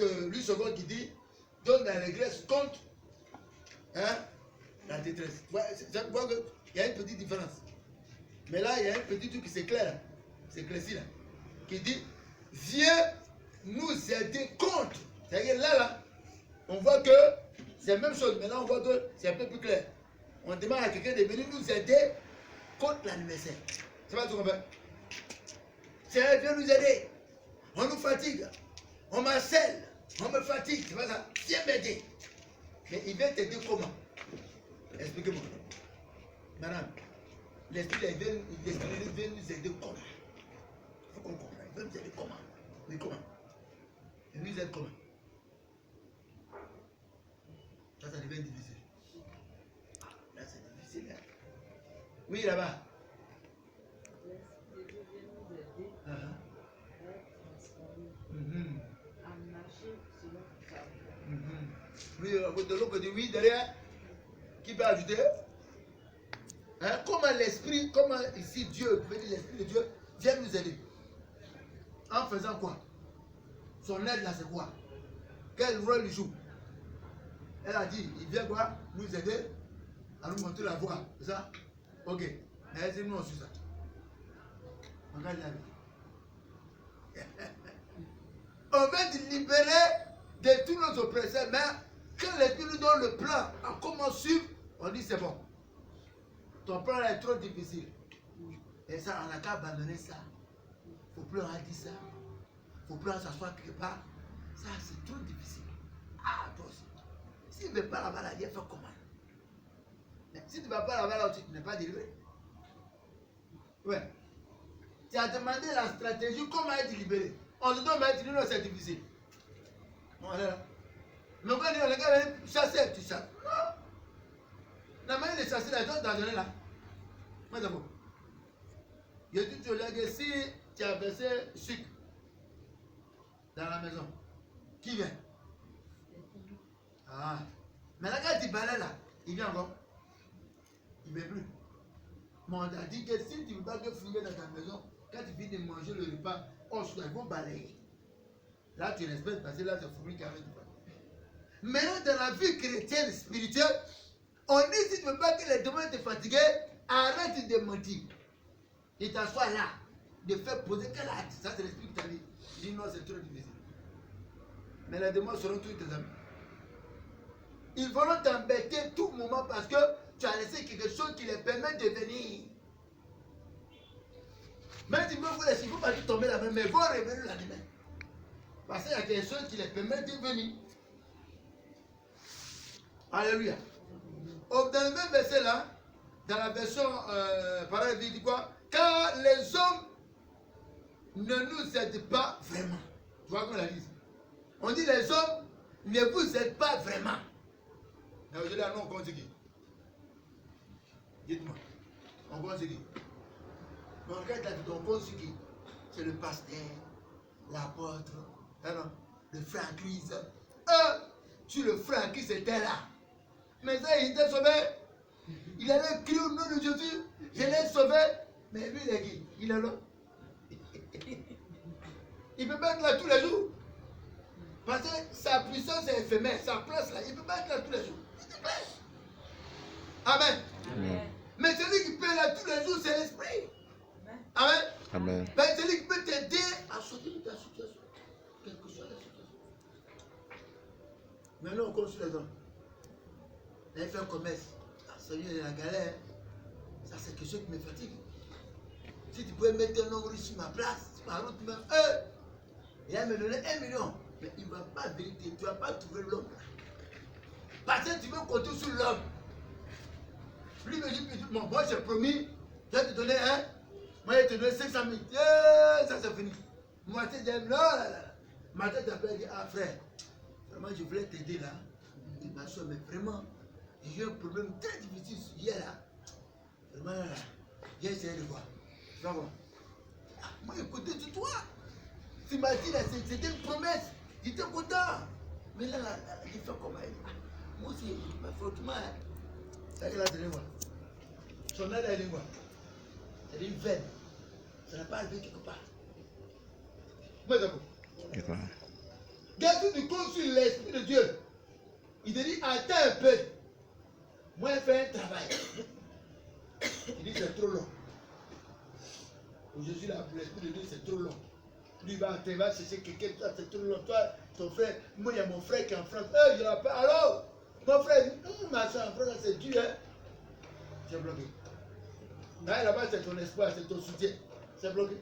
avec lui second qui dit donne la régresse contre la détresse. Ouais, il y a une petite différence. Mais là, il y a un petit truc qui s'éclaire. C'est éclairci là. Qui dit viens nous aider contre. C'est-à-dire là, on voit que c'est la même chose. Maintenant, on voit que c'est un peu plus clair. On demande à quelqu'un de venir nous aider contre l'adversaire. C'est pas tout qu'on fait. C'est viens nous aider. On nous fatigue. On m'harcèle. On me fatigue. C'est pas ça. Viens m'aider. Mais il vient t'aider comment? Expliquez-moi. Madame, l'esprit vient nous aider comment? Il faut qu'on comprenne. Il veut nous aider comment? Oui, comment? Il nous aide comment? Ça devient difficile. Là, c'est difficile. Hein? Oui, là-bas. L'Esprit de Dieu vient nous aider à transformer, à marcher selon sa voie. Oui, de l'autre côté, oui, derrière. Qui peut ajouter? Hein? Comment l'Esprit, comment ici Dieu, l'Esprit de Dieu vient nous aider? En faisant quoi? Son aide là, c'est quoi? Quel rôle il joue? Elle a dit, il vient quoi? Nous aider à nous montrer la voie. C'est ça? Ok. Mais elle dit, nous on suit ça. On va aller. On va te libérer de tous nos oppresseurs. Mais quand l'Esprit nous donne le plan, à comment suivre, on dit c'est bon. Ton plan là est trop difficile. Et ça, on n'a qu'à abandonner ça. Il ne faut plus en dire ça. Il ne faut plus en s'asseoir quelque part. Ça, c'est trop difficile. Ah, toi aussi. S'il ne veut pas là-bas, il fait comment? Mais si tu ne vas pas là-bas, tu n'es pas délivré. Ouais. Tu as demandé la stratégie, comment être libéré. On te donne, mais tu dis non, c'est difficile. On est là. Mais quand on est là, chasser, tu chasses. Non. La manière de chasser, la chose t'as donné là. Moi, d'abord. Je dis, tu regardes, si tu as versé sucre dans la maison, qui vient? Ah. Mais là, quand tu balais là, il vient encore. Il ne veut plus. Mais on t'a dit que si tu ne veux pas que fumer dans ta maison, quand tu finis de manger le repas, il faut balayer. Là, tu respectes parce que là, c'est fourmi qui avait du pain. Maintenant, dans la vie chrétienne, spirituelle, on dit si tu ne veux pas que les démons te fatiguent, arrête de mentir. Et t'assois là, de faire poser quel acte. Ça, c'est l'esprit qui t'a dit. Il dit non, c'est trop difficile. Mais les démons seront tous tes amis. Ils vont t'embêter tout moment parce que tu as laissé quelque chose qui les permet de venir. Même si vous laissez, il ne faut pas tomber la main, mais ils vont revenir la main. Parce qu'il y a quelque chose qui les permet de venir. Alléluia. Dans le même verset là, dans la version parole, il dit quoi? Car les hommes ne nous aident pas vraiment. Tu vois comment on l'a dit? On dit les hommes ne vous aident pas vraiment. Mais aujourd'hui, on compte qui? Dites-moi. On compte qui? Mais en fait, on compte qui? C'est le pasteur, l'apôtre, le frère en crise. Tu le frère en crise était là. Mais ça, il était sauvé. Il allait crier au nom de Jésus. Je l'ai sauvé. Mais lui, il est qui? Il est là. Il ne peut pas être là tous les jours. Parce que sa puissance est éphémère. Sa place là, il ne peut pas être là tous les jours. C'est clair. Amen. Amen. Mais celui qui peut être là tous les jours, c'est l'esprit. Amen. Amen. Ben, celui qui peut t'aider à sortir de ta situation. Quelle que soit la situation. Maintenant, on compte sur les hommes. Là, il fait un commerce. Seigneur, il y a la galère. Ça, c'est quelque chose qui me fatigue. Si tu pouvais mettre un homme sur ma place, sur ma route, même, il va me donner 1 million. Mais il ne va pas venir, tu ne vas pas trouver l'homme. Parce que tu veux compter sur l'homme. Lui me dit, moi j'ai promis, je vais te donner un. Moi je vais te donner 500 000. Ça c'est fini. Moi je dis, non, là. Ma tête t'appelle et dit, ah frère, vraiment je voulais t'aider là. Il m'a dit, mais vraiment, j'ai eu un problème très difficile hier là. Vraiment là, j'ai essayé de voir. Tu vas voir. Ah, moi écoutez, c'est toi. Tu m'as dit là, c'était une promesse. J'étais content. Mais là, j'ai fait comment? Moi aussi, ma faute, moi. C'est là, c'est quoi? Son aide est quoi? C'est une veine. Ça n'a pas arrivé quelque part. Moi, d'accord. Garde du compte sur l'Esprit de Dieu. Il te dit, attends un peu. Moi, je fais un travail. Il dit, c'est trop long. Pour Jésus, là, pour l'Esprit de Dieu, c'est trop long. Lui, il va chercher quelqu'un, toi, c'est trop long. Toi, ton frère, moi, il y a mon frère qui est en France. Je l'appelle, alors, mon frère, ma soeur en France, c'est dur, hein. C'est bloqué. Là-bas, c'est ton espoir, c'est ton soutien. C'est bloqué.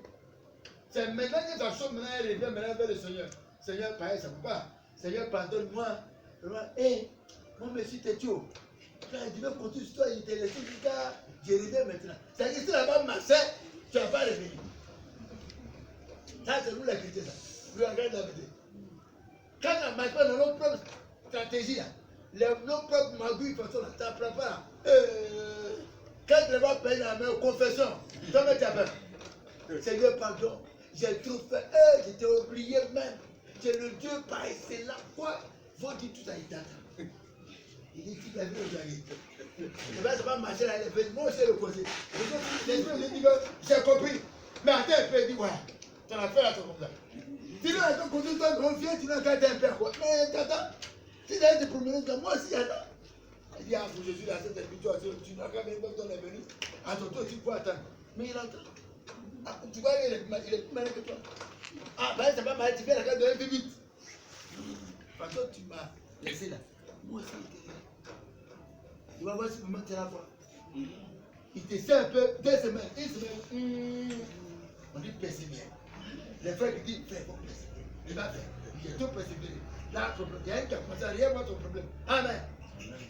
C'est maintenant que ta chose maintenant elle revient maintenant vers le Seigneur. Seigneur, pareil, ça ne peut pas. Seigneur, pardonne-moi. Hé, mon monsieur Tétio, tu as dit même pour tout toi, il était laissé jusqu'à Jérémie maintenant. C'est que si là-bas marchait, tu n'as pas revenu. Ça, c'est nous les chrétiens, ça. Nous regardons la vérité. Quand on ne marche pas dans nos propres stratégies, nos propres magouilles, de toute façon, tu n'apprends pas. Quand tu vas payer la main aux confessions, toi-même tu as peur. Seigneur, pardon, j'ai trop fait. J'étais oublié même. J'ai le Dieu pareil, c'est là. Quoi? Faut dire tout ça, il t'attend. Il dit, tu l'as vu aujourd'hui. Et bien, ça va marcher là, il fait, moi aussi, le poser. Les gens me disent, j'ai compris. Mais attends un peu, il dit, ouais, tu en as fait là, c'est comme ça. Sinon, attends, quand tu dois confier, tu n'as qu'à être un père, quoi. Mais t'attends. Si tu as été promené, moi aussi, attends. Il dit, ah, pour Jésus, là, cette victoire, tu n'as qu'à venir quand on est venu. Attends, toi, tu peux attendre. Mais il attend. Ah, tu vois, il est plus malin que toi. Ah, ben, c'est pas mal, tu viens la carte de 1 vite. Parce que tu m'as laissé là. Moi aussi, tu vas voir si tu m'as la fois. Il te sait un peu, 2 semaines, 1 semaine. On dit persévérer. Les frères qui disent, fais, bon, persévérer. Il va faire. Il est tout persévérer. Là, il y a un qui a commencé à rien voir ton problème. Amen.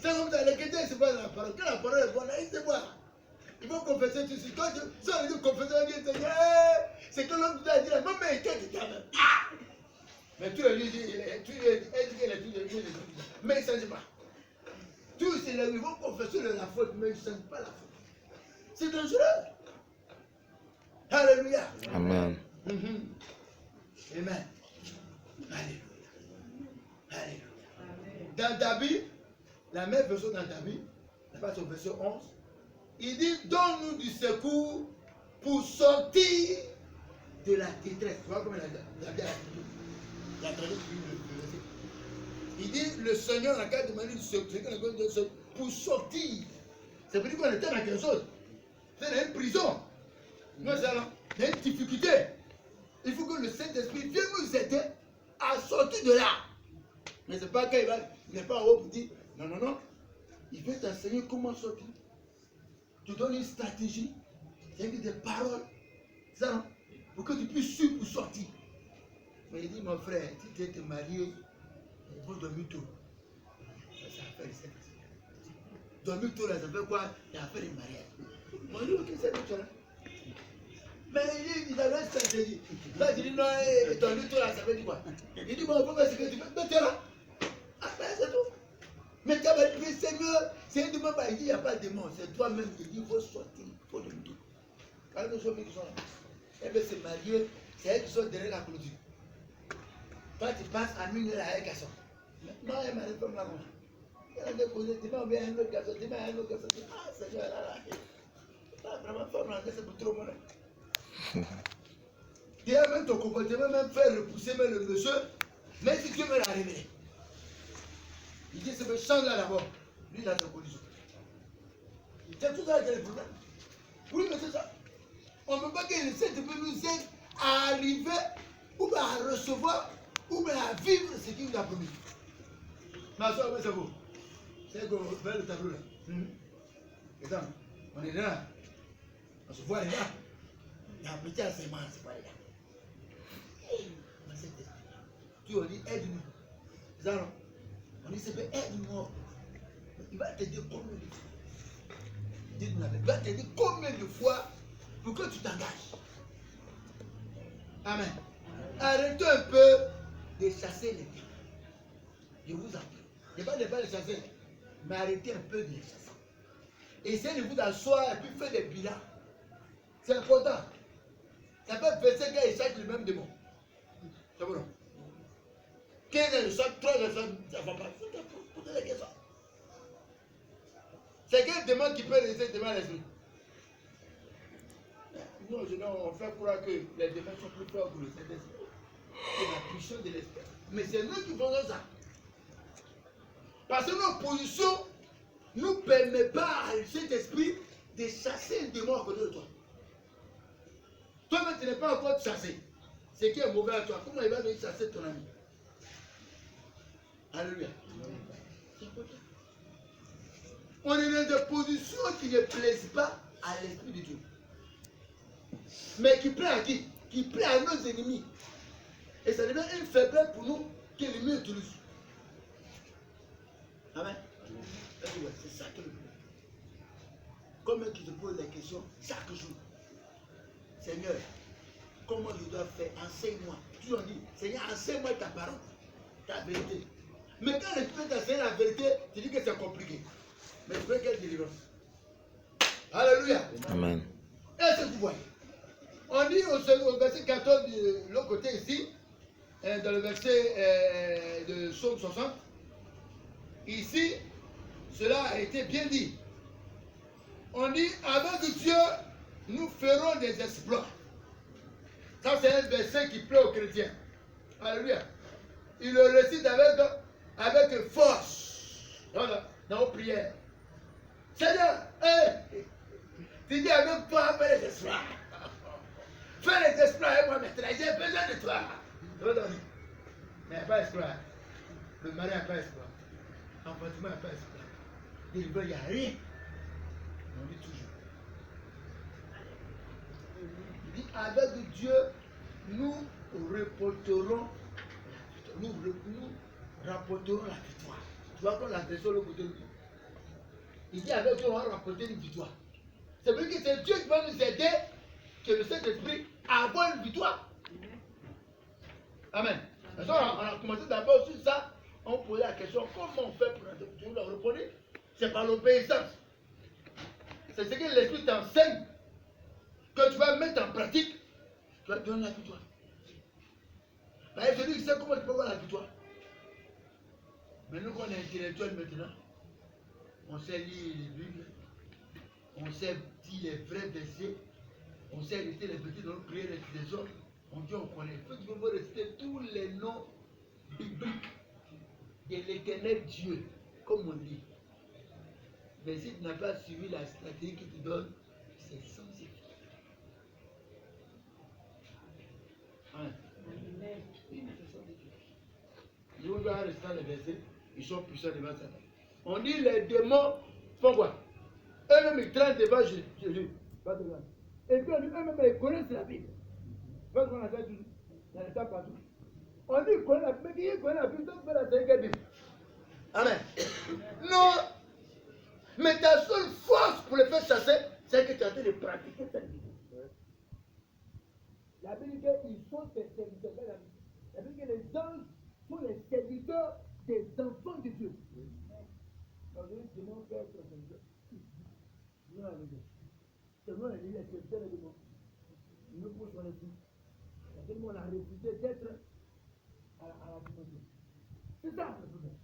C'est comme ça, les chrétiens, ils se voient dans la parole. Quand la parole est bonne, ils se voient. Ils vont confesser tout de suite. Quand ça veut dire confesser, on dit, Seigneur, c'est que l'homme doit dire, non, mais qu'est-ce que tu as même? Mais tout le monde dit, il est tout de Dieu. Mais il ne s'agit pas. Tous, ils vont confesser la faute, mais ils ne sentent pas la faute. C'est dangereux. Alléluia. Amen. Amen. Alléluia. Alléluia. Dans David, la même version dans David, la page au verset 11, il dit, donne-nous du secours pour sortir de la détresse. Tu vois comment il a bien traduit le verset. Il dit, le Seigneur a demandé du secours pour sortir. Ça veut dire qu'on était dans quelque chose. C'est dans une prison. Non, c'est là. Il y a une difficulté. Il faut que le Saint-Esprit vienne nous aider à sortir de là. Mais ce n'est pas quand il n'est pas en haut pour dire, non, non, non. Il veut t'enseigner comment sortir. Tu donnes une stratégie, c'est-à-dire des paroles, ça, non? Pour que tu puisses suivre pour sortir. Mais il dit, mon frère, si tu es te marié, il faut dormir tôt. Ça, c'est affaire de Saint-Esprit. Dormir tôt, là, ça fait quoi? C'est affaire de mariage. Moi, je dis, ok, c'est tout ça. Mais il a une stratégie. Là, tu dis, non, dormir tôt, là, ça veut dire quoi? Il dit, bon, on peut faire ce que tu veux. Mais tu es là. Après, c'est tout. Mais tu as dit, Seigneur, c'est un démon, il dit, il n'y a pas de démon, c'est toi-même qui dis, il faut sortir, il faut le tout. Quand les gens qui sont là, elle veut se marier, c'est elles qui sont derrière la clôture. Toi, tu passes à minuit avec un garçon. Non, elle m'a répondu là. Elle a déposé, tu m'as envoyé un autre garçon, tu m'as un autre garçon. Ah, Seigneur, là, vraiment fort, c'est pour trop mon. Tu as même ton comportement, même faire repousser même le monsieur, même si Dieu me l'a révélé. Il dit, c'est le champ là d'abord. Lui, il a sa condition. C'est tout ça qui est le problème. Oui, mais c'est ça. On ne peut pas que le Saint-Esprit nous aide à arriver, ou bien à recevoir, ou bien à vivre ce qu'il nous a promis. Ma soeur, c'est beau. C'est qu'on fait le tableau là. Exemple, on est là. On se voit là. Il y a un petit enseignement, c'est pas là. Tu on dit, aide-nous. C'est ça, non? On dit, c'est aide-moi. Il va te dire combien de fois. Il va te dire combien de fois pour que tu t'engages. Amen. Arrêtez un peu de chasser les démons. Je vous en prie. Ne pas les chasser, mais arrêtez un peu de les chasser. Essayez de vous asseoir et puis faire des bilans. C'est important. Ça peut faire que ils chassent le même démon. C'est bon. 15 ans de chaque, 3 ans de chaque, ça ne va pas. Posez la question. C'est quel démon qui peut rester devant l'esprit? Non, on fait croire que les démons sont plus forts que le Saint-Esprit. C'est la puissance de l'esprit. Mais c'est nous qui faisons ça. Parce que nos positions ne nous permettent pas à cet esprit de chasser un démon à côté de toi. Toi-même, tu n'es pas encore chassé. Ce qui est mauvais à toi, comment il va venir chasser ton ami? Alléluia. On est dans des positions qui ne plaisent pas à l'Esprit de Dieu. Mais qui plaît à qui? Qui plaît à nos ennemis. Et ça devient une faiblesse pour nous que l'ennemi utilise. Amen. C'est ça que le problème. Comme qui te pose la question chaque jour. Seigneur, comment je dois faire? Enseigne-moi. Tu en dis, Seigneur, enseigne-moi ta parole, ta vérité. Mais quand l'Esprit t'enseigne la vérité, tu dis que c'est compliqué. Mais tu veux quelle délivrance? Alléluia. Amen. Est-ce que vous voyez? On dit au verset 14 de l'autre côté ici, dans le verset de Psaume 60, ici, cela a été bien dit. On dit, avec Dieu, nous ferons des exploits. Ça, c'est un verset qui plaît aux chrétiens. Alléluia. Il le récite avec force. Voilà, dans nos prières. Seigneur, tu dis avec toi, fais les exploits. Fais les exploits avec moi maintenant. J'ai besoin de toi. Mais il n'y a pas d'exploit. Le mari n'a pas d'exploit. L'enfantement n'a pas d'exploit. Délivré, il n'y a rien. On dit toujours. Il dit, avec Dieu, nous rapporterons la victoire. Tu vois qu'on la version le côté de Dieu. Il dit avec Dieu, on va rapporter une victoire. C'est vrai que c'est Dieu qui va nous aider, que le Saint-Esprit, à avoir une victoire. Amen. On a commencé d'abord sur ça. On posait la question, comment on fait pour la victoire? Vous répondez, c'est par l'obéissance. C'est ce que l'Esprit t'enseigne, que tu vas mettre en pratique, tu vas te donner la victoire. Là, je dis, c'est comment tu peux avoir la victoire. Mais nous, qu'on est intellectuels maintenant, on sait lire les Bibles, on sait dire les vrais versets, on sait réciter les petits dans nos prières et les autres. On dit, on connaît. Il faut que vous réciter tous les noms bibliques de l'éternel Dieu, comme on dit. Mais si tu n'as pas suivi la stratégie qu'il te donne, c'est sans effet. Amen. Je vous dois rester dans les versets, ils sont puissants devant Satan. On dit les démons font quoi? Eux-mêmes ils traînent devant Jésus. Et puis on dit eux-mêmes ils connaissent la Bible. Parce qu'on a fait tout dans les temps partout. On dit qu'ils connaissent la Bible, mais qui connaît la Bible, donc fait la cinquième Bible. Amen. Non. Mais ta seule force pour le faire chasser, c'est que tu es en train de pratiquer cette Bible. La Bible dit qu'il faut tes serviteurs. La Bible dit que les anges sont les serviteurs des enfants de Dieu. Quand je dis démon, faire son serviteur. C'est moi les serviteurs des démons. Ils nous poussent sur les coups. C'est tellement on a refusé d'être à la dimension. C'est ça le problème.